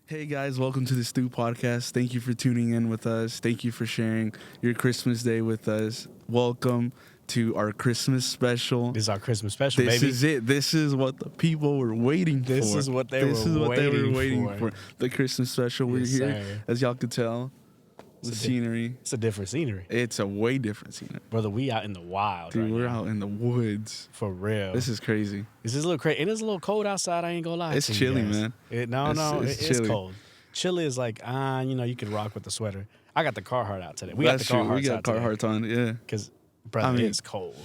Hey guys, welcome to the TheStew podcast. Thank you for tuning in with us. Thank you for sharing your Christmas day with us. Welcome to our Christmas special. This is our Christmas special, This baby. is it. This is what the people were waiting for. This is what they were waiting for. The Christmas special. We're Yes, here, sir. as y'all could tell. The scenery. It's a different scenery. It's a way different scenery. Brother, we out in the wild. Dude, right we're now. out in the woods. For real. This is crazy. This is a little crazy. It is a little cold outside, I ain't gonna lie. It's to you chilly, guys. man. It's chilly. cold. Chilly is like, you can rock with the sweater. I got the Carhartt out today. We That's got the true. Carhartts We got out today. Carhartts on, yeah. Because, brother, it's cold.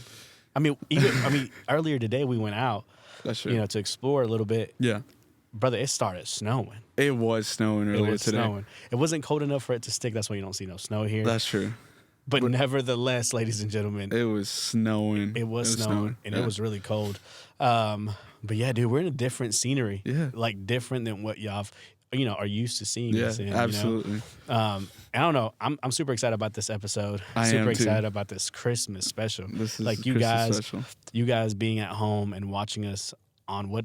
Earlier today we went out, That's true. to explore a little bit. Yeah. Brother, it started snowing. It was snowing earlier It was today. snowing. It wasn't cold enough for it to stick. That's why you don't see no snow here. That's true. But nevertheless, ladies and gentlemen, It was snowing. it was snowing and yeah. it was really cold. But yeah, dude, we're in a different scenery. Yeah. Like different than what y'all, are used to seeing Yeah, us in. absolutely. I don't know. I'm super excited about this episode. I super am too. excited about this Christmas special. This is like you Christmas guys, special. you guys being at home and watching us on what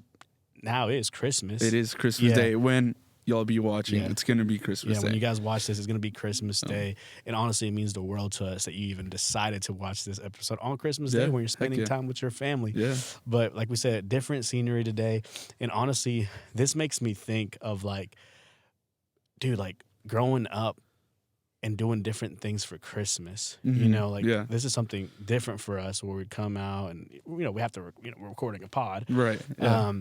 now is Christmas. It is Christmas Yeah. Day. When y'all be watching, Yeah. it's going to be Christmas Yeah, Day. when you guys watch this, it's going to be Christmas Day. And honestly, it means the world to us that you even decided to watch this episode on Christmas Yeah, Day when you're heck spending yeah. time with your family. Yeah. But like we said, different scenery today. And honestly, this makes me think of growing up and doing different things for Christmas. Mhm. Yeah. This is something different for us where we come out and, we have to, we're recording a pod. Right. Yeah.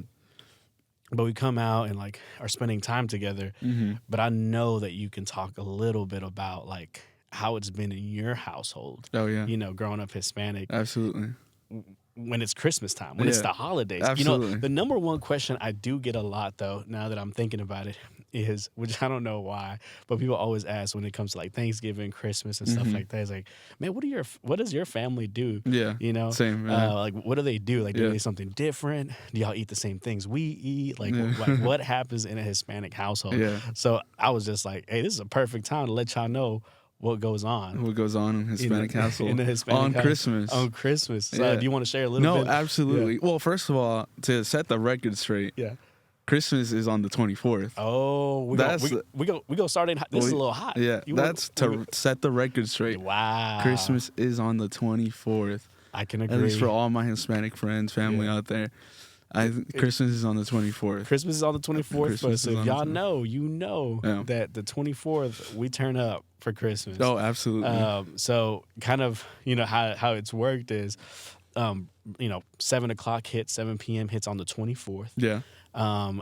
But we come out and are spending time together. Mhm. But I know that you can talk a little bit about how it's been in your household. Oh, yeah. Growing up Hispanic, Absolutely. when it's Christmas time, when it's Yeah. the holidays. Absolutely. The number one question I do get a lot though, now that I'm thinking about it, is, which I don't know why, but people always ask when it comes to Thanksgiving, Christmas, and stuff like that. It's like, man, what does your family do? Yeah. Same. Yeah. What do they do? Do Yeah. they something different? Do y'all eat the same things we eat? Yeah. What happens in a Hispanic household? Yeah. So I was just like, hey, this is a perfect time to let y'all know what goes on. What goes on in Hispanic household in the Hispanic on house- Christmas? On Christmas. So Yeah. do you want to share a little bit? No, absolutely. Well, first of all, to set the record straight, Yeah. Christmas is on the 24th. Oh, we go start in. This is a little hot. Yeah, You set the record straight. Wow. Christmas is on the 24th. I can At agree. least for all my Hispanic friends, family Yeah. out there. Christmas is on the 24th. Christmas is on the 24th. Christmas So is if on the y'all 24th. know, you know Yeah. that the 24th we turn up for Christmas. Oh, absolutely. So kind of, how it's worked is, 7 o'clock hits, 7 p.m. hits on the 24th. Yeah.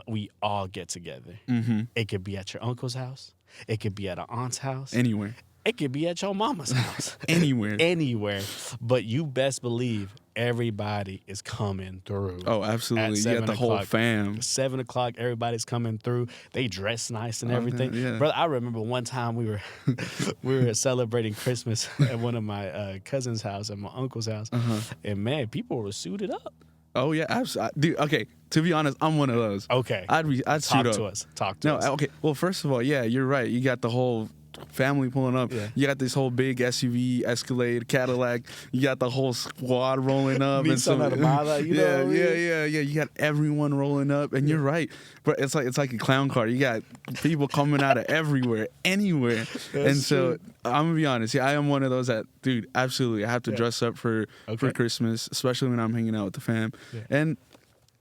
We all get together. Mm-hmm. It could be at your uncle's house. It could be at an aunt's house. Anywhere. It could be at your mama's house. Anywhere. Anywhere. But you best believe everybody is coming through. Oh, absolutely. At You 7 got the whole o'clock. fam. 7 o'clock, everybody's coming through. They dress nice and Oh, everything. yeah. Brother, I remember one time we were celebrating Christmas at one of my cousin's house, at my uncle's house. Uh-huh. And man, people were suited up. Oh, yeah. Absolutely. Dude, okay. To be honest, I'm one of those. Okay. I'd Talk suit up. to us. Talk to No, us. okay. Well, first of all, yeah, you're right. You got the whole family pulling up. Yeah. You got this whole big SUV, Escalade, Cadillac. You got the whole squad rolling up. Need something to buy that, you know yeah, what I mean? yeah. You got everyone rolling up, and you're right. But it's like a clown car. You got people coming out of everywhere, anywhere. And so true. I'm gonna be honest. Yeah, I am one of those that, dude, absolutely. I have to dress up for Okay. Christmas, especially when I'm hanging out with the fam. Yeah. And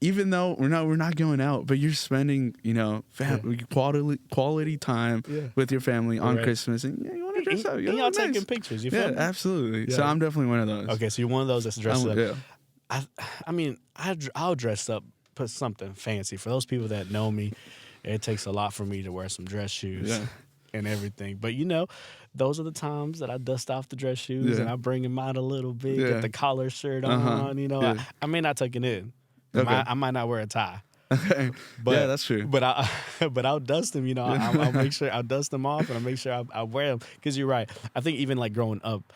even though we're not going out, but you're spending, quality time Yeah. with your family on Right. Christmas, and you want to dress up. And You y'all know, nice. taking pictures. You feel Yeah, me? absolutely. So Yeah. I'm definitely one of those. Okay, so you're one of those that's dressed up. Yeah. I'll dress up, put something fancy. For those people that know me, it takes a lot for me to wear some dress shoes Yeah. and everything. But those are the times that I dust off the dress shoes Yeah. and I bring them out a little bit, Yeah. get the collar shirt Uh-huh. on. Yeah. I may not tuck it in. Okay. I might not wear a tie. Okay. But, yeah, that's true. But I'll dust them. I'll make sure I'll dust them off, and I'll make sure I wear them. Because you're right. I think even growing up,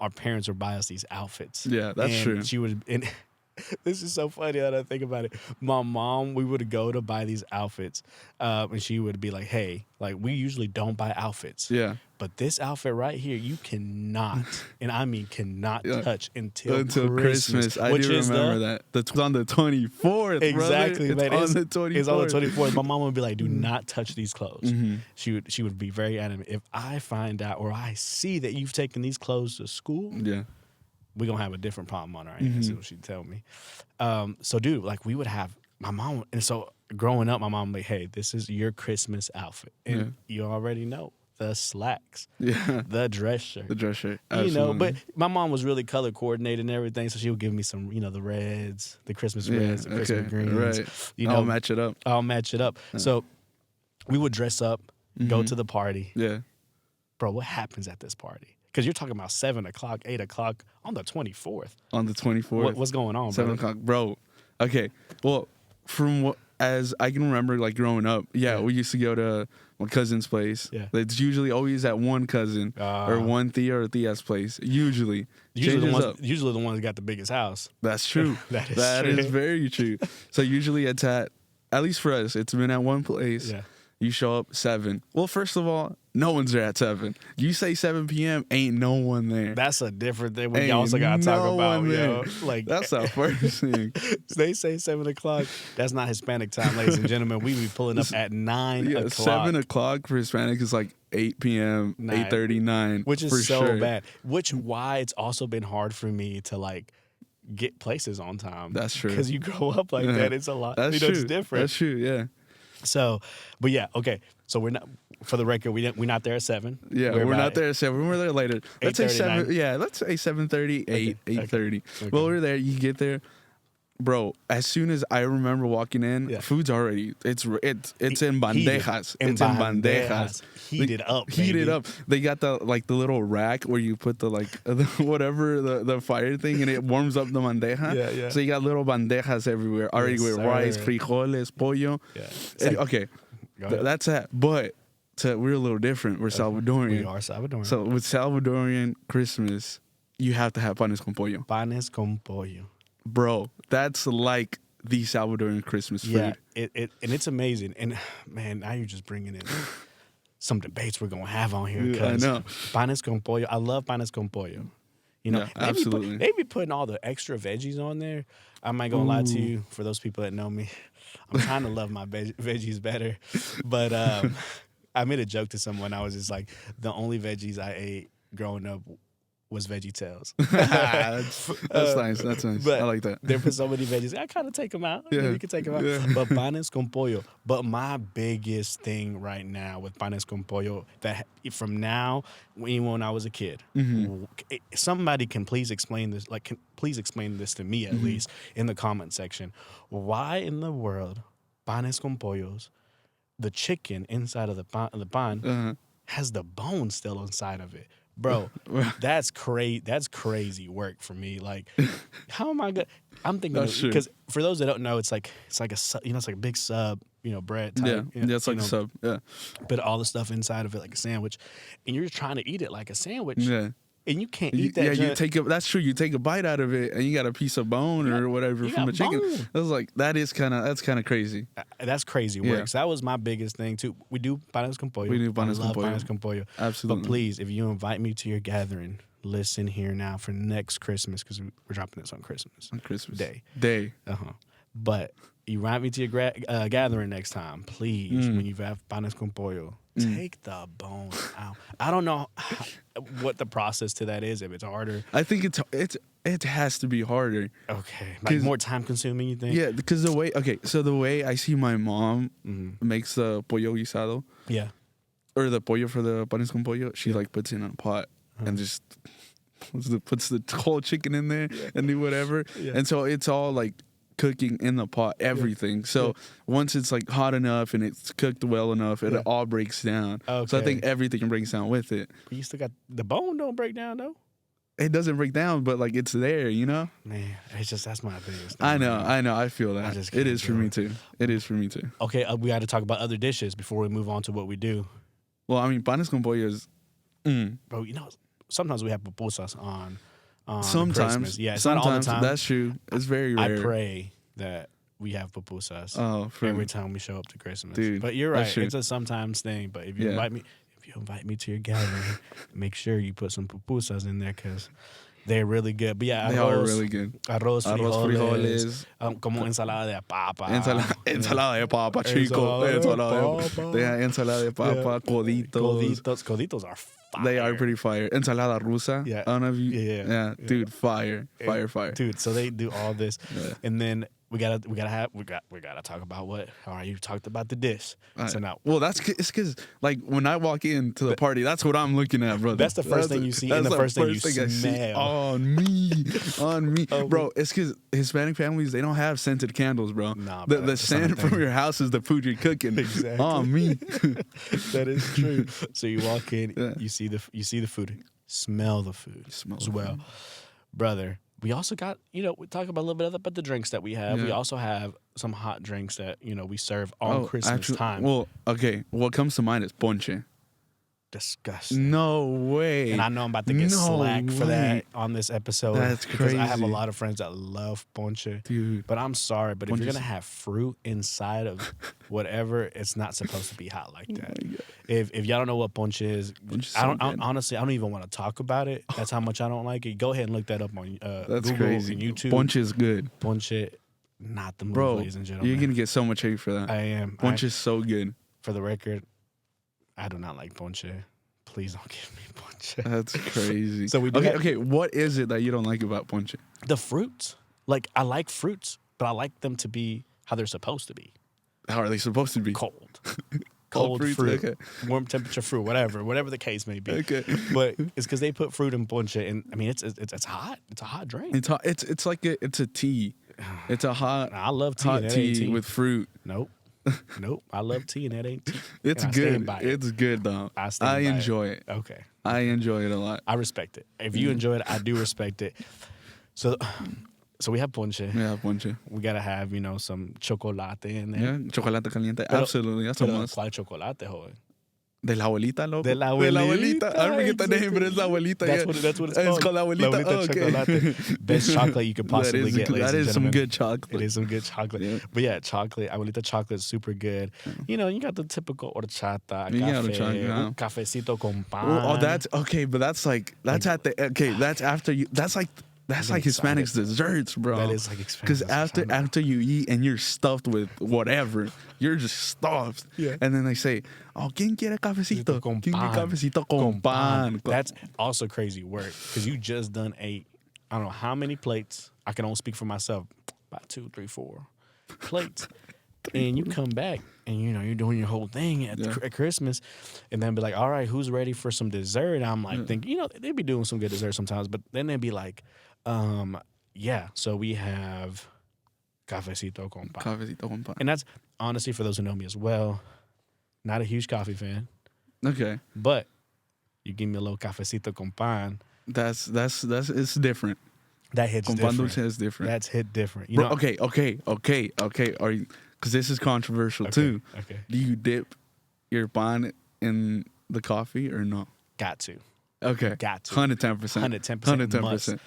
our parents would buy us these outfits. Yeah, that's and true. She would, and This is so funny that I think about it. My mom, we would go to buy these outfits, and she would be like, "Hey, like we usually don't buy outfits, Yeah. but this outfit right here, you cannot, and I mean cannot Yeah. touch until Christmas. I which do is remember that. It's on the 24th, exactly, brother. man. It's on the 24th. It's on the 24th. My mom would be like, "Do not touch these clothes." Mm-hmm. She would be very adamant. If I find out or I see that you've taken these clothes to school, Yeah. we're gonna have a different problem on our hands. Is what she'd tell me. So, dude, like we would have my mom, and so growing up, my mom would be, "Hey, this is your Christmas outfit," and you already know the slacks, Yeah. the dress shirt, The dress shirt. you Absolutely. know. But my mom was really color coordinated and everything, so she would give me some, the reds, the Christmas reds, the Christmas greens. Right. You know, I'll match it up. I'll match it up. So we would dress up, go to the party. Yeah. Bro, what happens at this party? Because you're talking about 7 o'clock, 8 o'clock on the 24th. On the 24th. What's going on, 7 bro? o'clock. Bro. Okay. Well, from what, as I can remember, like growing up, we used to go to my cousin's place. Yeah. It's usually always at one cousin or one Thea or Thea's place. Usually Usually Changes the up. ones that got the biggest house. That's true. That is That true. is very true. So usually it's at least for us, it's been at one place. Yeah. You show up 7. Well, first of all, no one's there at 7. You say 7 p.m., ain't no one there. That's a different thing we Ain't also got to talk no about, one yo. there. Like, That's the first thing. they say 7 o'clock. That's not Hispanic time, ladies and gentlemen. We be pulling up at 9 o'clock. 7 o'clock for Hispanic is like 8 p.m., 8:30, 9. Which is for so sure. bad. Why it's also been hard for me to, like, get places on time. That's true. Because you grow up like that. It's a lot. That's true. It's different. That's true, yeah. So, but yeah, okay. So we're not, for the record, we're not there at 7. Yeah, we're not there at 7. We're there later. Let's say 7. 8:30, Yeah, let's say 7:30, 8, Okay, 8:30. okay. Well, we're there. You get there. Bro, as soon as I remember walking in, food's already, it's in bandejas. In It's in bandejas. Heated up, Heated baby. up. They got the little rack where you put the the fire thing and it warms up the bandeja. Yeah, yeah. So you got little bandejas everywhere already Yes, with sir. rice, frijoles, pollo. Yeah. And- okay, Go ahead. that's that. But we're a little different. We're Salvadorian. We are Salvadorian. So with Salvadorian Christmas, you have to have panes con pollo. Panes con pollo. Bro, that's like the Salvadorian Christmas food. Yeah, and it's amazing. And man, now you're just bringing in some debates we're gonna have on here. Yeah, I know. Panes con pollo. I love panes con pollo. You know, Yeah, absolutely. They be putting all the extra veggies on there. I'm not gonna lie to you. For those people that know me, I'm trying to love my veggies better. But I made a joke to someone. I was just like, the only veggies I ate growing up was Veggie Tales. that's nice. That's nice. But I like that. There put so many veggies. I kind of take them out. Yeah. You can take them out. Yeah. But panes con pollo. But my biggest thing right now with panes con pollo, that from now, even when I was a kid, somebody can please explain this. Like, please explain this to me at least in the comment section. Why in the world panes con pollos, the chicken inside of the pan has the bone still inside of it? Bro, that's crazy work for me. Like, how am I gonna? I'm thinking because for those that don't know, it's like a it's like a big sub, bread type. Yeah, it's like a sub. Yeah, but all the stuff inside of it like a sandwich, and you're trying to eat it like a sandwich. Yeah. And you can't eat that. Yeah, that's true. You take a bite out of it, and you got a piece of bone or whatever from a chicken. I was like, that's kind of crazy. That's crazy work. So that was my biggest thing too. We do panes con pollo. We do panes con pollo. Panes con pollo. Absolutely. But please, if you invite me to your gathering, listen here now for next Christmas, because we're dropping this on Christmas. On Christmas Day. But you invite me to your gathering next time, please. When you have panes con pollo, take the bone out. I don't know what the process to that is. If it's harder, I think it has to be harder. Okay, like more time consuming. You think? Yeah, because the way I see my mom makes the pollo guisado. Yeah. Or the pollo for the panes con pollo, she like puts it in a pot and just puts the whole chicken in there and do whatever. Yeah. And so it's all like cooking in the pot, everything. So once it's like hot enough and it's cooked well enough, it all breaks down. Okay. So I think everything breaks down with it. But you still got the bone don't break down though. It doesn't break down, but like it's there, Man, it's just that's my biggest thing. I know. I feel that. It is for me too. It is for me too. Okay, we got to talk about other dishes before we move on to what we do. Well, I mean, panes con pollo is. Bro, sometimes we have pupusas on on Sometimes, Christmas. Yeah, it's not all the time. That's true. It's very rare. I pray that we have pupusas Oh, every time we show up to Christmas. Dude, but you're that's right. true. It's a sometimes thing. But if you invite me to your gathering, make sure you put some pupusas in there because they're really good. But yeah, they are really good. Arroz, frijoles, como ensalada de papa. Ensalada de papa, chico. They have ensalada de papa, coditos. Coditos are fire. They are pretty fire. Ensalada rusa. Yeah. I don't know if you. Yeah. Dude, fire. Dude, so they do all this, and then we gotta talk about what. All right, you talked about the dish. So now, well, it's because like when I walk into the party, that's what I'm looking at, brother. That's the first thing you see, and the first thing you smell on me, bro. It's because Hispanic families, they don't have scented candles, bro. Nah, the scent from your house is the food you're cooking. Exactly. On me. That is true. So you walk in, you see the food, smell the food as well, brother. We also got, we talk about a little bit about the drinks that we have. Yeah. We also have some hot drinks that, we serve on Christmas time. Well, okay. What comes to mind is ponche. Disgusting. No way. And I know I'm about to get slack for that on this episode. That's crazy. Because I have a lot of friends that love ponche. Dude. But I'm sorry, but if you're going to have fruit inside of whatever, it's not supposed to be hot like that. If y'all don't know what ponche is, honestly, I don't even want to talk about it. That's how much I don't like it. Go ahead and look that up on Google crazy. and YouTube. Ponche is good. Ponche, not the move, bro, ladies and gentlemen. You're going to get so much hate for that. I am. Ponche is so good. For the record, I do not like ponche. Please don't give me ponche. That's crazy. So we okay. What is it that you don't like about ponche? The fruits. Like, I like fruits, but I like them to be how they're supposed to be. How are they supposed to be? Cold. Cold fruit. Okay. Warm temperature fruit. Whatever the case may be. Okay. But it's because they put fruit in ponche, and I mean it's hot. It's a hot drink. It's hot. It's like it's a tea. It's a hot. I love tea. Hot tea with fruit. Nope. I love tea, and that ain't tea. It's good. It's good though. I enjoy it. Okay. I enjoy it a lot. I respect it. If you enjoy it, I do respect it. So we have ponche. Yeah, ponche. We gotta have some chocolate in there. Yeah, chocolate caliente. Absolutely, that's a must. ¿Cuál chocolate, joven? De la abuelita, loco. De la abuelita. I don't forget the name, but it's la abuelita. That's what it's called. It's called la abuelita. La abuelita chocolate. Best chocolate you could possibly get, ladies and gentlemen. That is some good chocolate. It is some good chocolate. Yeah. But yeah, chocolate. Abuelita chocolate is super good. You got the typical horchata, café, cafecito con pan. Oh, that's okay, but that's after you. That's like Hispanics desserts, bro. That is like Hispanics. Because after you eat and you're stuffed with whatever, you're just stuffed. Yeah. And then they say, "Oh, ¿quién quiere cafecito? ¿Quién quiere cafecito con pan?" That's also crazy work because you just done ate, I don't know how many plates. I can only speak for myself. About 2, 3, 4 plates. And you come back and you're doing your whole thing at Christmas, and then be like, all right, who's ready for some dessert? And I'm like, thinking, they'd be doing some good dessert sometimes, but then they'd be like, so we have cafecito con pan. Cafecito con pan. And that's honestly, for those who know me as well, not a huge coffee fan. Okay. But you give me a little cafecito con pan. That's it's different. That hits different. Con pan dulce is different. That's hit different. Bro, okay. Are you? Because this is controversial too. Okay. Do you dip your pan in the coffee or no? Got to. Okay. Got to. 110%. 110%.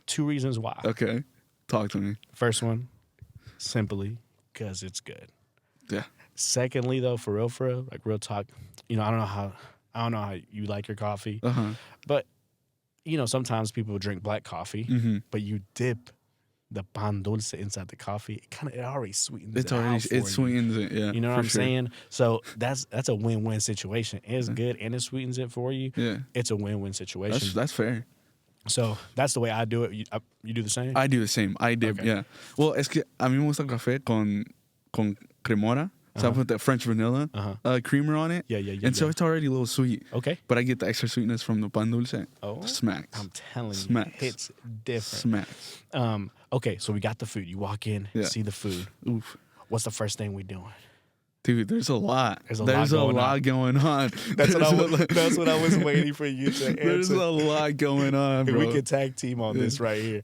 2 reasons why. Okay. Talk to me. First one, simply because it's good. Yeah. Secondly, though, for real, like real talk, I don't know how you like your coffee, but sometimes people drink black coffee, but you dip the pan dulce inside the coffee. It already sweetens it. It sweetens it. Yeah. You know what I'm saying? So that's a win-win situation. It's good and it sweetens it for you. Yeah. It's a win-win situation. That's fair. So that's the way I do it. You do the same? I do the same. I dip, yeah. Well, es que a mí me gusta el café con cremora. So I put that French vanilla creamer on it. Yeah. And so it's already a little sweet. Okay. But I get the extra sweetness from the pan dulce. Oh. Smacks. I'm telling Smacks. you. It's different. Smacks. Okay, so we got the food. You walk in, see the food. Oof. What's the first thing we doing? Dude, there's a lot. There's a lot going on. That's what I was waiting for you to answer. There's a lot going on, bro. We can tag team on this right here.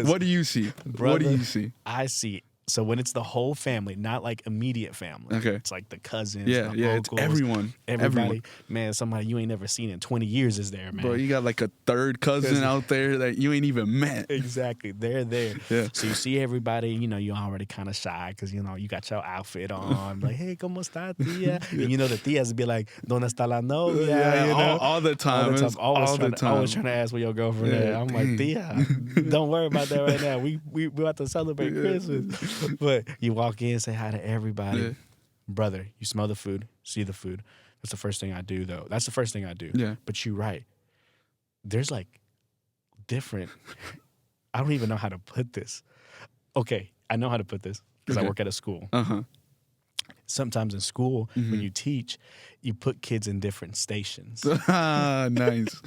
What do you see? Brother, what do you see? I see So when it's the whole family, not like immediate family. Okay. It's like the cousins, Yeah, the yeah, uncles, it's everyone. everybody. Man, somebody you ain't never seen in 20 years is there, man. Bro, you got like a third cousin out there that you ain't even met. Exactly. They're there. Yeah. So you see everybody, you're already kind of shy because, you got your outfit on. Like, hey, ¿cómo está, tía? And the tias would be like, ¿Dónde está la novia? Yeah, all the time. Always trying to ask where your girlfriend is. I'm like, tia, don't worry about that right now. We about to celebrate Christmas. But you walk in, say hi to everybody. Yeah. Brother, you smell the food, see the food. That's the first thing I do, though. That's the first thing I do. Yeah. But you're right. There's like different. I don't even know how to put this. Okay, I know how to put this because I work at a school. Sometimes in school, when you teach, you put kids in different stations. Nice.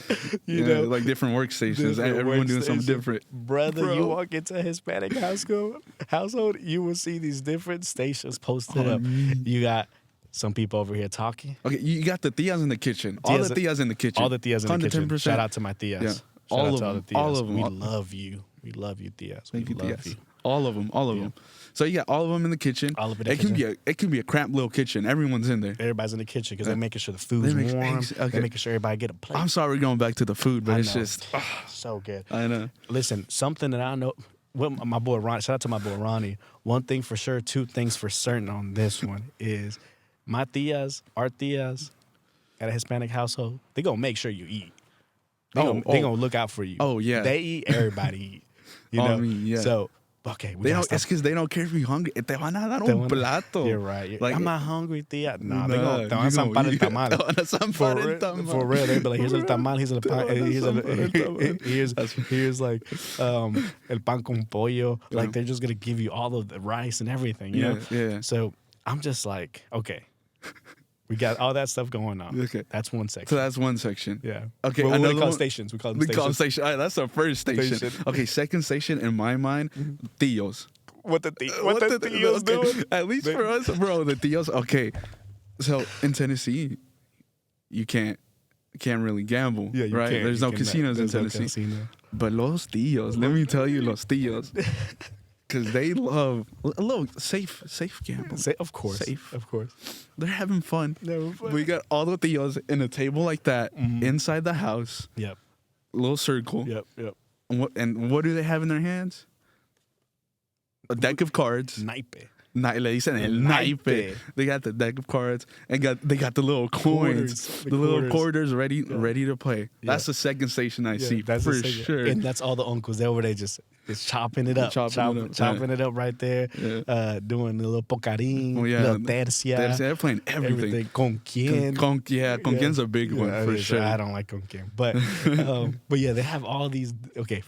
you know, like different workstations. Everyone doing something different. Brother, you walk into a Hispanic household, you will see these different stations posted up. You got some people over here talking. Okay, you got the tias in the kitchen. All the tias in the kitchen. All the tias in the kitchen. Shout out to my tias. Yeah. All of them. We love you. We love you, tias. We love you. All of them. So you got all of them in the kitchen. All of it. It can be a cramped little kitchen. Everyone's in there. Everybody's in the kitchen because they're making sure the food's warm. Okay. They're making sure everybody get a plate. I'm sorry we're going back to the food, but it's just so good. I know. Listen, something that I know. Well, my boy Ron. Shout out to my boy Ronnie. One thing for sure, two things for certain on this one is my tias, our tias, at a Hispanic household. They gonna make sure you eat. They gonna look out for you. Oh yeah. They eat. Everybody eat. You know. Yeah. So. Okay, it's because they don't care if you're hungry. Te van a dar un plato. You're right. Like, I'm not hungry, tía. Nah, they gonna zampar el tamal. Te van a zampar el tamal. For real, they be like, here's el tamal, here's like el pan con pollo. Like they're just gonna give you all of the rice and everything. You know? Yeah. So I'm just like, okay. We got all that stuff going on. Okay. That's one section. So that's one section. Yeah. Okay. What we call stations. We call them stations. All right, that's our first station. Okay, second station in my mind, tios. What the tios doing? At least for us, bro, the tios. Okay. So in Tennessee, you can't really gamble, right? Can't. There's no casinos in Tennessee. But los tios, let me tell you, los tios. Because they love a little safe gambling. Of course. Safe. Of course. They're having fun. We got all the tios in a table like that inside the house. Yep. A little circle. Yep. And what do they have in their hands? A deck of cards. Naipe. Le dicen el naipe. They got the deck of cards and they got the little coins, the little quarters ready to play. Yeah. That's the second station I see for sure. And that's all the uncles. They're over there just chopping it up, chopping it up right there, doing the little pocarín, little tercia. They're playing everything. Con quien. Con quien's a big one for sure. I don't like con quien, but yeah, they have all these. Okay,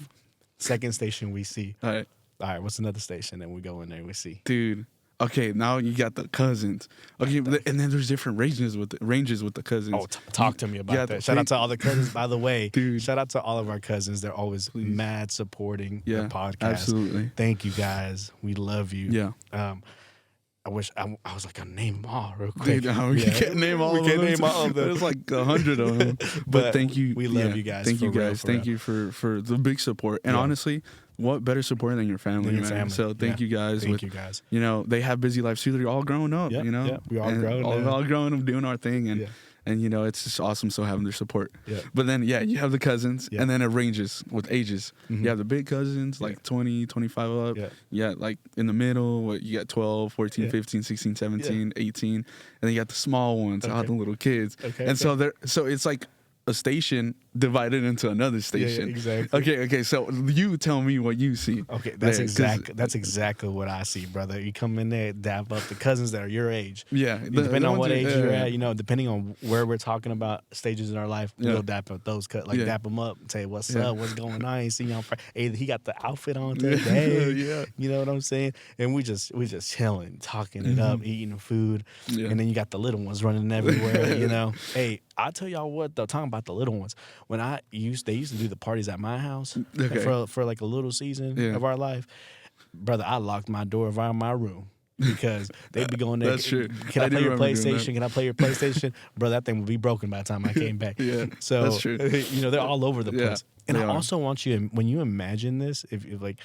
second station we see. All right. What's another station? And we go in there and we see. Dude. Okay, now you got the cousins. Okay, and then there's different ranges with the cousins. Oh, talk to me about that. Shout out to all the cousins, by the way. Dude. Shout out to all of our cousins. They're always mad supporting the podcast. Absolutely. Thank you, guys. We love you. Yeah. I wish I was like, I'll name them all real quick. Dude, we can't name all of them. There's like 100 of them. But thank you. We love you guys. Thank you guys. Thank you for the big support. And honestly, what better support than your family, man? So thank you guys. Thank you guys. You know, they have busy lives too. They're all growing up, you know? Yeah, we all grown. All growing up, doing our thing. And you know, it's just awesome so having their support. Yeah. But then, you have the cousins, and then it ranges with ages. You have the big cousins, like 20, 25 up. Yeah. Like in the middle, you got 12, 14, 15, 16, 17, 18. And then you got the small ones, all the little kids. So it's like a station divided into another station. Yeah, exactly. Okay. So you tell me what you see. Okay, that's exactly what I see, brother. You come in there, dap up the cousins that are your age. Yeah. Depending on what age you're at, you know, depending on where we're talking about stages in our life, we'll dap up those dap them up and say, what's up, what's going on? I ain't seen y'all. Hey, he got the outfit on today. You know what I'm saying? And we just chilling, talking it up, eating the food. Yeah. And then you got the little ones running everywhere, you know. Hey, I'll tell y'all what though, talking about the little ones. When they used to do the parties at my house for like a little season of our life, brother, I locked my door around my room because they'd be going there. That's true. Can I play your PlayStation? Can I play your PlayStation? Bro, that thing would be broken by the time I came back. So that's true. You know, they're all over the place. And I are. also want you, when you imagine this, if like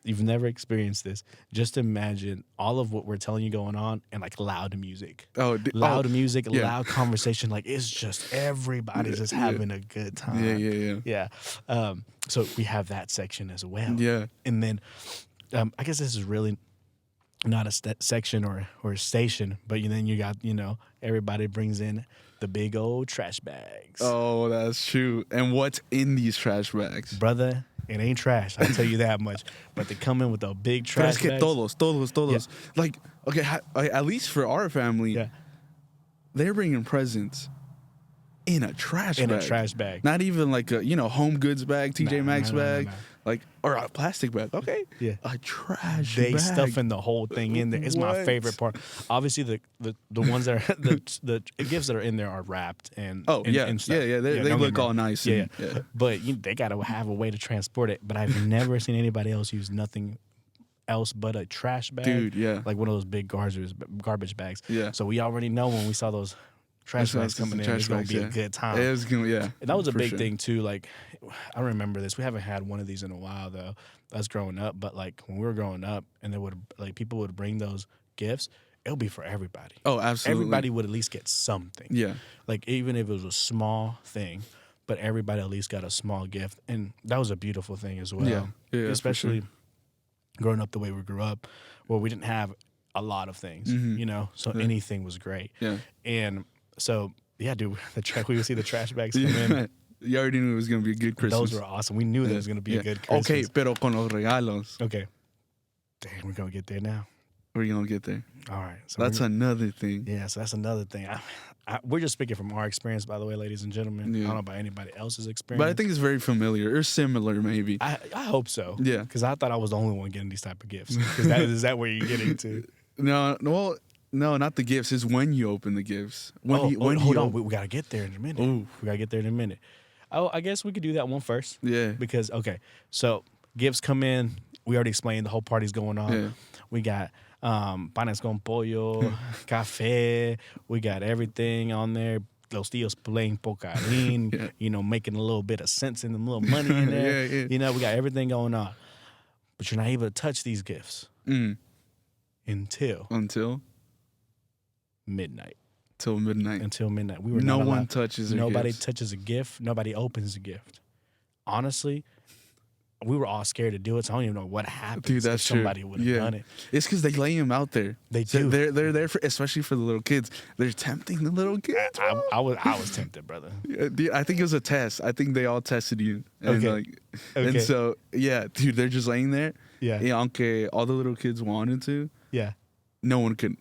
you've never experienced this, just imagine all of what we're telling you going on and like loud music. Loud music, loud conversation. Like it's just everybody's just having a good time. Yeah. So we have that section as well. Yeah. And then I guess this is really not a section or a station, but then you got, everybody brings in the big old trash bags. Oh, that's true. And what's in these trash bags? Brother, it ain't trash. I'll tell you that much. But they come in with a big trash bag. Todos. Yeah. Like, okay, at least for our family, they're bringing presents in a trash bag. In a trash bag. Not even like a, home goods bag, TJ Maxx bag. No. Like, or a plastic bag. Okay. Yeah. A trash bag. They stuffing the whole thing in there. It's my favorite part. Obviously, the ones that are, the gifts that are in there are wrapped and stuff. Yeah. They look all nice. Yeah. But they got to have a way to transport it. But I've never seen anybody else use nothing else but a trash bag. Dude, yeah. Like one of those big garbage bags. Yeah. So we already know when we saw those trash bags coming in, it's going to be a good time. It was gonna, and that was a big thing, too. Like, I remember this. We haven't had one of these in a while, though, us growing up. But, like, when we were growing up and people would bring those gifts, it would be for everybody. Oh, absolutely. Everybody would at least get something. Yeah. Like, even if it was a small thing, but everybody at least got a small gift. And that was a beautiful thing as well. Yeah, especially growing up the way we grew up, where we didn't have a lot of things, so anything was great. Yeah. And so, dude, we would see the trash bags come in. You already knew it was going to be a good Christmas. Those were awesome. We knew that it was going to be a good Christmas. Okay, pero con los regalos. Okay. Dang, we're going to get there now. We're going to get there. All right. So that's another thing. Yeah, so that's another thing. We're just speaking from our experience, by the way, ladies and gentlemen. Yeah. I don't know about anybody else's experience. But I think it's very familiar or similar, maybe. I hope so. Yeah. Because I thought I was the only one getting these type of gifts. Is that where you're getting to? No, not the gifts. It's when you open the gifts. Hold on. We got to get there in a minute. Ooh. We got to get there in a minute. Oh, I guess we could do that one first. Yeah. Because, so gifts come in. We already explained the whole party's going on. Yeah. We got panes con pollo, café. We got everything on there. Los tíos playing pocarín, making a little bit of sense in them, little money in there. Yeah. We got everything going on. But you're not able to touch these gifts until midnight. Until midnight. We were no not one allowed. touches. Nobody touches a gift. Nobody opens a gift. Honestly, we were all scared to do it. So I don't even know what happened. Dude, that's if somebody would have done it. It's because they lay them out there. They do. They're there for, especially for the little kids. They're tempting the little kids. I was tempted, brother. Yeah, I think it was a test. I think they all tested you. And and so dude, they're just laying there. Yeah. Aunque all the little kids wanted to. Yeah. No one could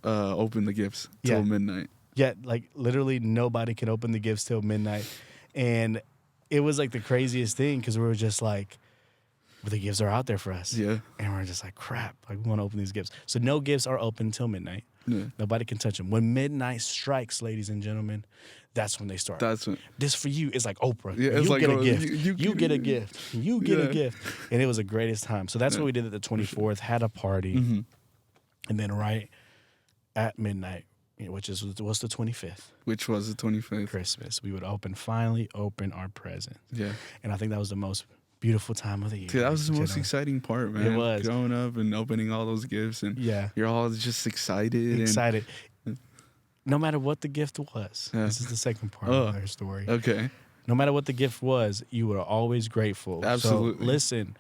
open the gifts till midnight. Yeah, like literally nobody could open the gifts till midnight. And it was like the craziest thing because we were just like, well, the gifts are out there for us. Yeah. And we're just like, crap, like we want to open these gifts. So no gifts are open till midnight. Yeah. Nobody can touch them. When midnight strikes, ladies and gentlemen, that's when they start. That's when. This for you is like Oprah. Yeah, you like, get a gift. You get a gift. You get a gift. And it was the greatest time. So that's what we did at the 24th, had a party. Mm-hmm. And then right at midnight, what's the 25th. Which was the 25th. Christmas. We would finally open our present. Yeah. And I think that was the most beautiful time of the year. Dude, that was the most exciting part, man. It was. Growing up and opening all those gifts and you're all just excited. No matter what the gift was. Yeah. This is the second part of our story. Okay. No matter what the gift was, you were always grateful. Absolutely. So listen,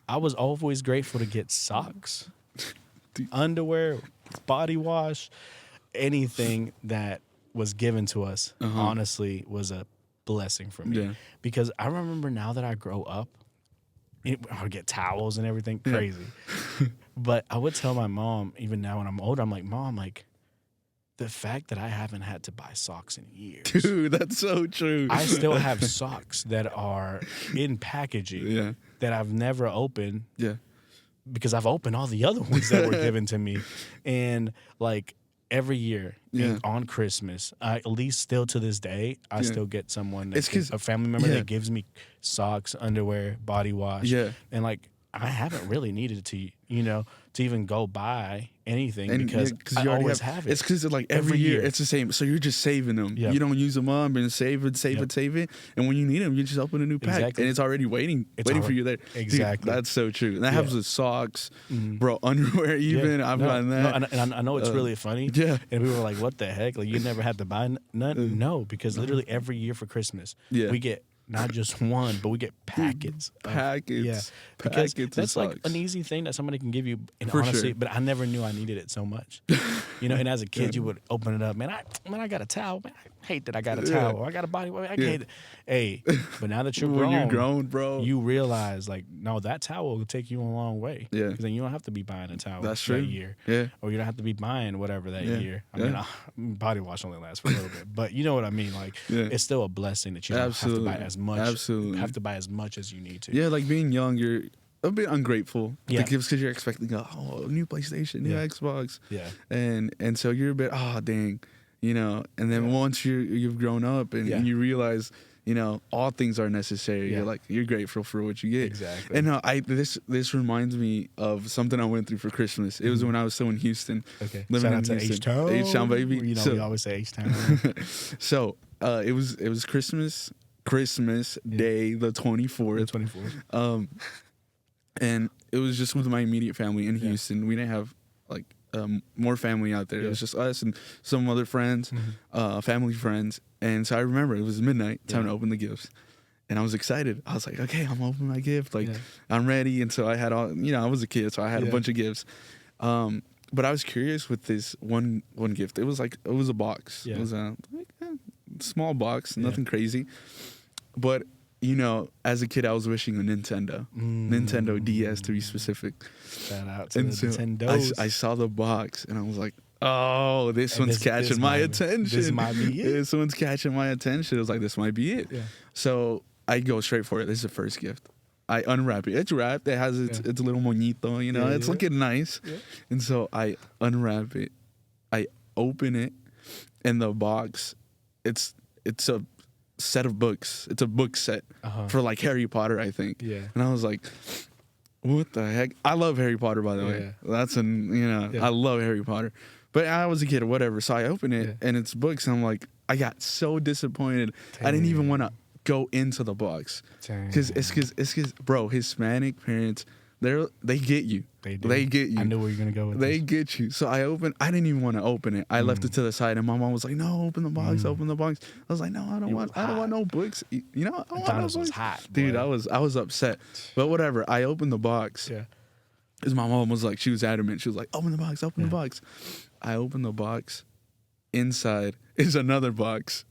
I was always grateful to get socks, underwear, body wash, anything that was given to us, honestly, was a blessing for me. Yeah. Because I remember now that I grow up, I would get towels and everything, crazy. But I would tell my mom, even now when I'm older, I'm like, Mom, like, the fact that I haven't had to buy socks in years. Dude, that's so true. I still have socks that are in packaging that I've never opened. Yeah. Because I've opened all the other ones that were given to me. And like every year on Christmas, at least still to this day, I still get someone, a family member that gives me socks, underwear, body wash. Yeah. And like, I haven't really needed to to even go buy anything And because I you already always have it. It's because like every year it's the same. So you're just saving them. Yep. You don't use them up and save it. And when you need them, you just open a new pack. Exactly. And it's already waiting for you there. Exactly. Dude, that's so true. And that happens with socks, bro, underwear even. I've gotten that. No, and I know it's really funny. Yeah. And people were like, what the heck? Like, you never had to buy none? No, because literally every year for Christmas, we get not just one, but we get packets. Because that's like an easy thing that somebody can give you. And honestly, but I never knew I needed it so much. And as a kid, you would open it up. Man, I got a towel. Man, I hate that I got a towel. Or I got a body. I hate it. Hey, but now that you're grown, bro, you realize, like, no, that towel will take you a long way. Yeah. Because then you don't have to be buying a towel that year. Yeah. Or you don't have to be buying whatever that year. I mean, body wash only lasts for a little bit. But you know what I mean? Like, it's still a blessing that you don't have to buy as much. Absolutely. Have to buy as much as you need to. Yeah, like being young, you're a bit ungrateful. Yeah. Because you're expecting a new PlayStation, new Xbox. Yeah. And so you're a bit, dang, and then once you've grown up and you realize, all things are necessary. Yeah. You're grateful for what you get. Exactly. And this reminds me of something I went through for Christmas. It was when I was still in Houston. Okay. Living Shout out in to Houston. H-Town. H-Town, baby. We always say H-Town. So it was Christmas Day, the 24th. The 24th. And it was just with my immediate family in Houston. We didn't have more family out there. It was just us and some other friends, family friends. And so I remember it was midnight, time to open the gifts. And I was excited. I was like, okay, I'm opening my gift. I'm ready. And so I had all, I was a kid, so I had a bunch of gifts. But I was curious with this one gift. It was a box. Yeah. It was a small box, nothing crazy. But as a kid, I was wishing a Nintendo DS to be specific. Shout out to the Nintendos. I saw the box and I was like, oh, this one's catching my attention. This might be it. This one's catching my attention. It was like, this might be it. Yeah. So I go straight for it. This is the first gift. I unwrap it. It's wrapped. It has its little moñito, it's looking nice. Yeah. And so I unwrap it. I open it, and the box, it's a set of books. It's a book set for Harry Potter, I think. Yeah. And I was like, what the heck? I love Harry Potter, by the way. That's I love Harry Potter. But I was a kid or whatever, so I open it and it's books, and I'm like, I got so disappointed. Dang. I didn't even want to go into the box. Because bro, Hispanic parents, they get you. They get you. I knew where you're gonna go with They get you. So I didn't even want to open it. I left it to the side, and my mom was like, "No, open the box, open the box." I was like, "No, I don't want no books." I don't want no books. Was hot, dude. I was upset, but whatever. I opened the box. Yeah. Because my mom was like, she was adamant. She was like, "Open the box, open the box." I opened the box. Inside is another box,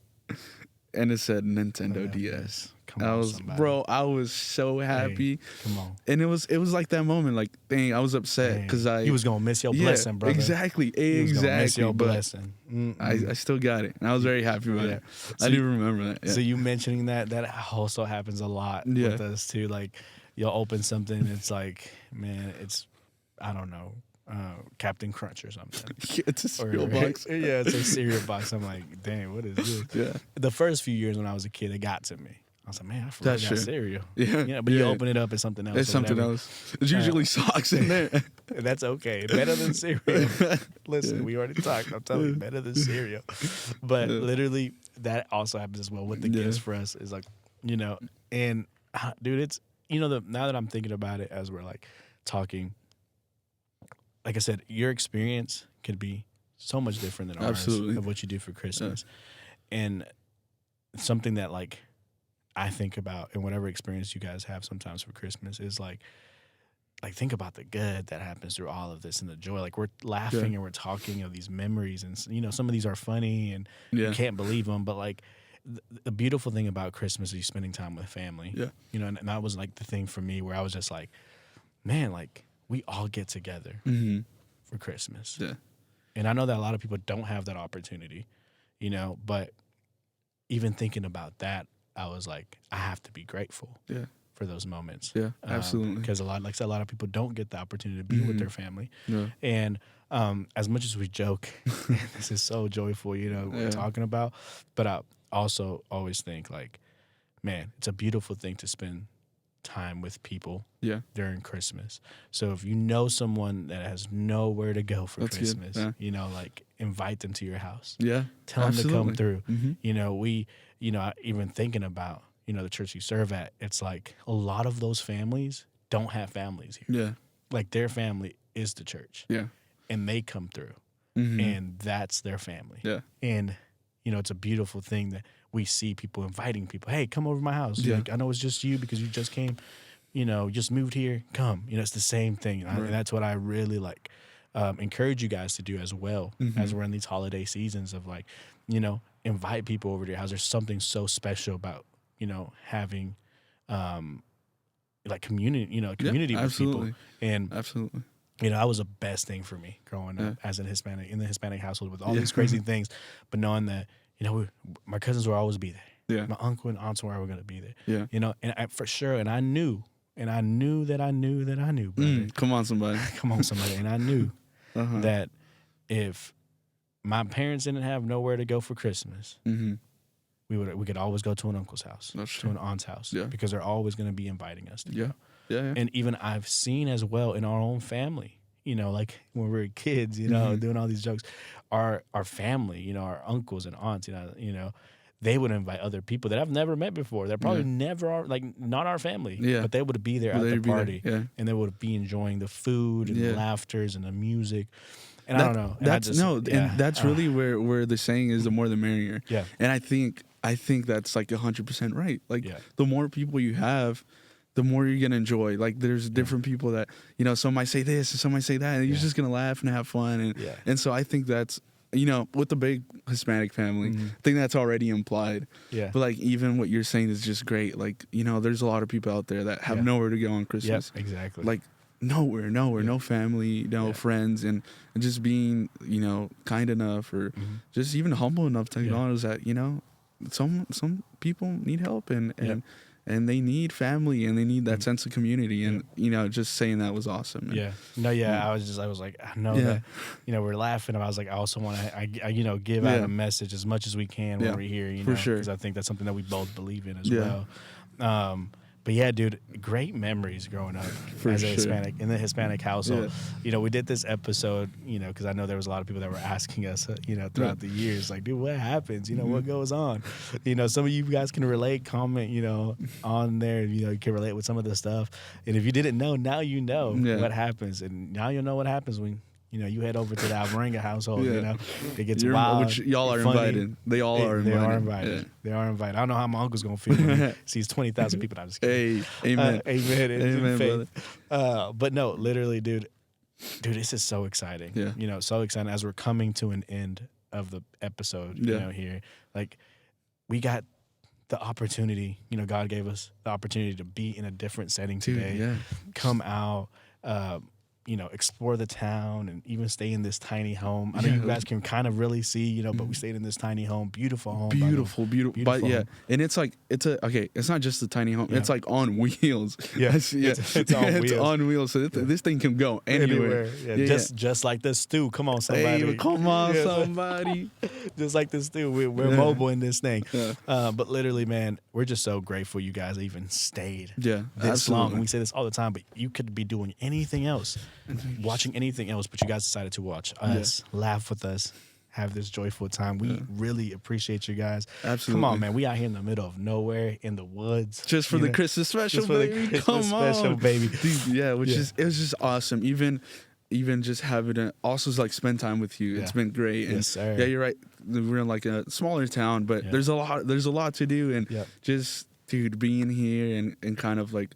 and it said Nintendo DS. I was so happy. Hey, come on. And it was like that moment, like, dang, I was upset because you was gonna miss your blessing, brother. Exactly. You was gonna miss your blessing. I still got it, and I was very happy about it. So I do remember that. Yeah. So you mentioning that also happens a lot with us too. Like, you'll open something, it's like, man, it's, I don't know, Captain Crunch or something. It's a cereal box. Yeah, it's a cereal box. I'm like, dang, what is this? Yeah. The first few years when I was a kid, it got to me. I was like, man, I forgot cereal. Yeah. But you open it up, it's something else. It's something else. It's usually socks in there. That's okay. Better than cereal. Listen, we already talked. I'm telling you, better than cereal. But literally, that also happens as well with the gifts for us. Is like, and dude, it's, now that I'm thinking about it as we're like talking, like I said, your experience could be so much different than ours of what you do for Christmas. Yeah. And something that like I think about, and whatever experience you guys have sometimes for Christmas is like think about the good that happens through all of this and the joy. Like, we're laughing and we're talking of these memories, and some of these are funny and you can't believe them, but like the beautiful thing about Christmas is you spending time with family. Yeah. And that was like the thing for me where I was just like, man, like we all get together for Christmas. Yeah. And I know that a lot of people don't have that opportunity, but even thinking about that, I was like, I have to be grateful for those moments. Yeah, absolutely. Because a lot of people don't get the opportunity to be with their family. Yeah. And as much as we joke, this is so joyful, we're talking about, but I also always think like, man, it's a beautiful thing to spend time with people Yeah. during Christmas. So if you know someone that has nowhere to go for That's good. Christmas, Yeah. like invite them to your house. Yeah. Tell them to come through. Mm-hmm. Even thinking about, the church you serve at, it's like a lot of those families don't have families here. Yeah. Like their family is the church. Yeah. And they come through. Mm-hmm. And that's their family. Yeah. And, it's a beautiful thing that we see people inviting people. Hey, come over to my house. Yeah. Like, I know it's just you because you just came, just moved here. Come. It's the same thing. And that's what I really like encourage you guys to do as well as we're in these holiday seasons of like, invite people over to your house. There's something so special about, having like community with people. And absolutely. That was the best thing for me growing up as in the Hispanic household with all these crazy things, but knowing that, my cousins will always be there. Yeah. My uncle and aunts were always going to be there. Yeah. And for sure. And I knew that I knew, brother. Come on, somebody. Come on, somebody. And I knew that if my parents didn't have nowhere to go for Christmas, we could always go to an uncle's house, to an aunt's house, because they're always going to be inviting us to go. Yeah. And even I've seen as well in our own family, like when we were kids, doing all these jokes, our family, our uncles and aunts, they would invite other people that I've never met before. They're probably never are, like not our family, but they would be there at the party, and they would be enjoying the food and the laughters and the music. And I don't know. And that's really where the saying is, the more the merrier. Yeah. And I think that's like 100% right. Like the more people you have, the more you're gonna enjoy. Like there's different people that, some might say this and some might say that, and you're just gonna laugh and have fun. And so I think that's, with the big Hispanic family, I think that's already implied. Yeah. But like even what you're saying is just great. Like, there's a lot of people out there that have nowhere to go on Christmas. Yep, exactly. Like nowhere, no family, no friends, and just being, kind enough or just even humble enough to acknowledge that, some people need help and they need family and they need that sense of community, and just saying that was awesome. I was like, I know that, we're laughing, and I was like, I also want to, give out a message as much as we can when we're here, for sure, because I think that's something that we both believe in as well. But yeah, dude, great memories growing up as a Hispanic in the Hispanic household. We did this episode, because I know there was a lot of people that were asking us, throughout the years, like, dude, what happens? What goes on? Some of you guys can relate, comment, on there. You can relate with some of the stuff. And if you didn't know, now you know what happens, and now you'll know what happens when you head over to the Alvarenga household. It gets wild. Which y'all are funny. Invited. They all are invited. They are invited. Yeah. They are invited. I don't know how my uncle's gonna feel when he sees 20,000 people. I'm just kidding. Hey, amen, amen, brother. But no, literally, dude, this is so exciting. Yeah. So exciting as we're coming to an end of the episode. Here, like we got the opportunity. God gave us the opportunity to be in a different setting today. Yeah. Come out. Explore the town and even stay in this tiny home. I know you guys can kind of really see, but we stayed in this tiny home, beautiful home. Beautiful. But yeah, and it's like, it's not just a tiny home. Yeah. It's like on wheels. Yeah. It's on wheels. It's on wheels. So this thing can go anywhere. Yeah. Just like TheStew. Come on, somebody. Hey, come on, somebody. Just like TheStew. We're mobile in this thing. Yeah. But literally, man, we're just so grateful you guys even stayed this long. And we say this all the time, but you could be doing anything else. Watching anything else, but you guys decided to watch us, laugh with us, have this joyful time. We really appreciate you guys. Absolutely. Come on, man. We out here in the middle of nowhere, in the woods. Just for the Christmas special, baby. Come on. Baby. Dude, it was just awesome. Even just having it also like spend time with you. It's been great. And yes, sir. Yeah, you're right. We're in like a smaller town, but there's a lot to do, and just dude being here and kind of like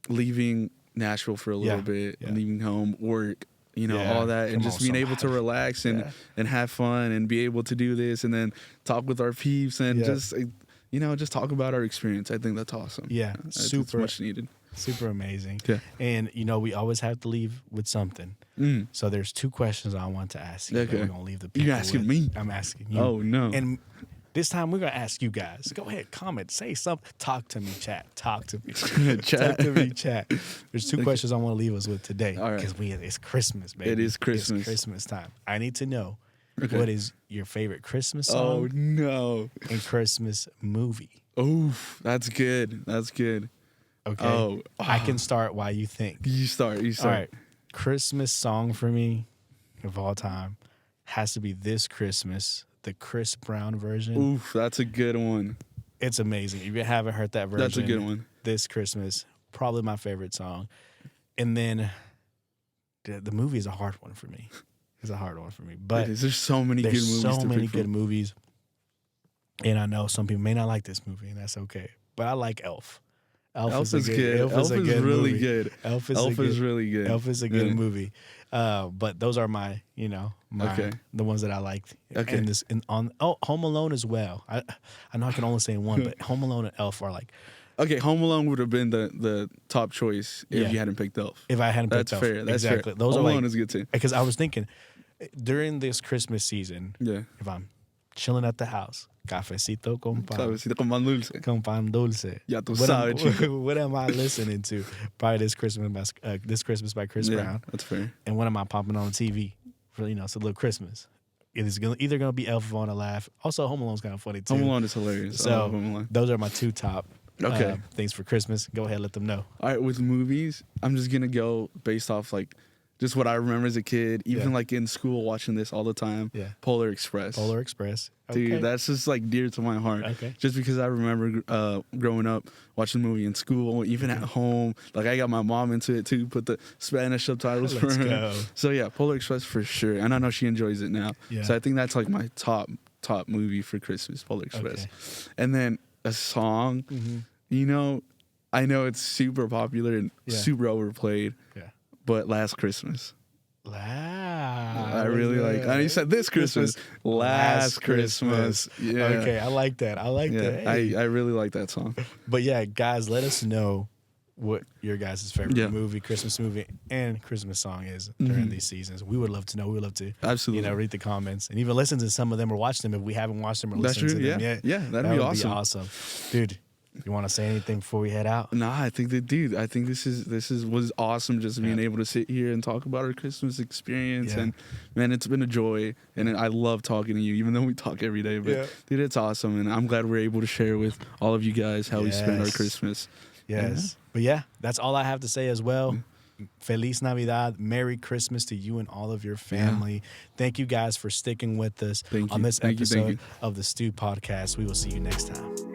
leaving Nashville for a little bit, and leaving home, work, all that, and just being able to relax and have fun and be able to do this, and then talk with our peeps and just talk about our experience. I think that's awesome. Yeah, super much needed. Super amazing. Yeah. And we always have to leave with something. So there's 2 questions I want to ask you. Okay. We're gonna leave the people. You're asking me? I'm asking you. Oh no. And this time we're gonna ask you guys. Go ahead, comment, say something. Talk to me, chat. Talk to me. Talk to me, chat. There's 2 questions I want to leave us with today. All right. Because it's Christmas, baby. It is Christmas. It's Christmas time. I need to know what is your favorite Christmas song? Oh no. And Christmas movie. Oh, that's good. Okay. Oh, I can start while you think. You start. All right. Christmas song for me of all time has to be This Christmas, the Chris Brown version. Oof, that's a good one. It's amazing. If you haven't heard that version, That's a good one. This Christmas, probably my favorite song. And then the movie is a hard one for me. It's a hard one for me. But there's so many good movies. So many good movies. And I know some people may not like this movie, and that's okay. But I like Elf. Elf is good. Elf is really good. Elf is really good. Elf is a good movie. But those are my the ones that I liked. Okay. And Home Alone as well. I know I can only say one, but Home Alone and Elf are like. Okay, Home Alone would have been the top choice if you hadn't picked Elf. If I hadn't picked Elf. That's fair. That's exactly. fair. Those Home are Alone is good too. Because I was thinking, during this Christmas season, if I'm chilling at the house, cafecito con pan. Cafecito con pan dulce. Con pan dulce. Ya tú sabes, chico. What am I listening to? Probably This Christmas by Chris Brown. That's fair. And what am I popping on TV for? It's a little Christmas. It is either gonna be Elf if I want to laugh. Also, Home Alone's kind of funny too. Home Alone is hilarious. So those are my two top things for Christmas. Go ahead, let them know. All right, with movies, I'm just gonna go based off like just what I remember as a kid, even like in school watching this all the time. Yeah. Polar Express. Polar Express. Okay. Dude, that's just like dear to my heart. Okay. Just because I remember growing up watching the movie in school, even at home. Like I got my mom into it too, put the Spanish subtitles for her. Go. So yeah, Polar Express for sure. And I know she enjoys it now. Yeah. So I think that's like my top movie for Christmas, Polar Express. Okay. And then a song, I know it's super popular and super overplayed. Yeah. But Last Christmas. I really like. I said This Christmas. Last Christmas. Yeah. Okay, I like that. That. Hey. I really like that song. But yeah, guys, let us know what your guys' favorite movie, Christmas movie, and Christmas song is during these seasons. We would love to know. We would love to read the comments and even listen to some of them or watch them if we haven't watched them or listened to them yet. Yeah, that'd be awesome. Dude. You want to say anything before we head out? Nah, I think this was awesome just being able to sit here and talk about our Christmas experience. And man, it's been a joy. And I love talking to you, even though we talk every day. But dude, it's awesome. And I'm glad we're able to share with all of you guys how we spend our Christmas. Yes. But yeah, that's all I have to say as well. Feliz Navidad. Merry Christmas to you and all of your family. Thank you guys for sticking with us on this episode of the Stew Podcast. We will see you next time.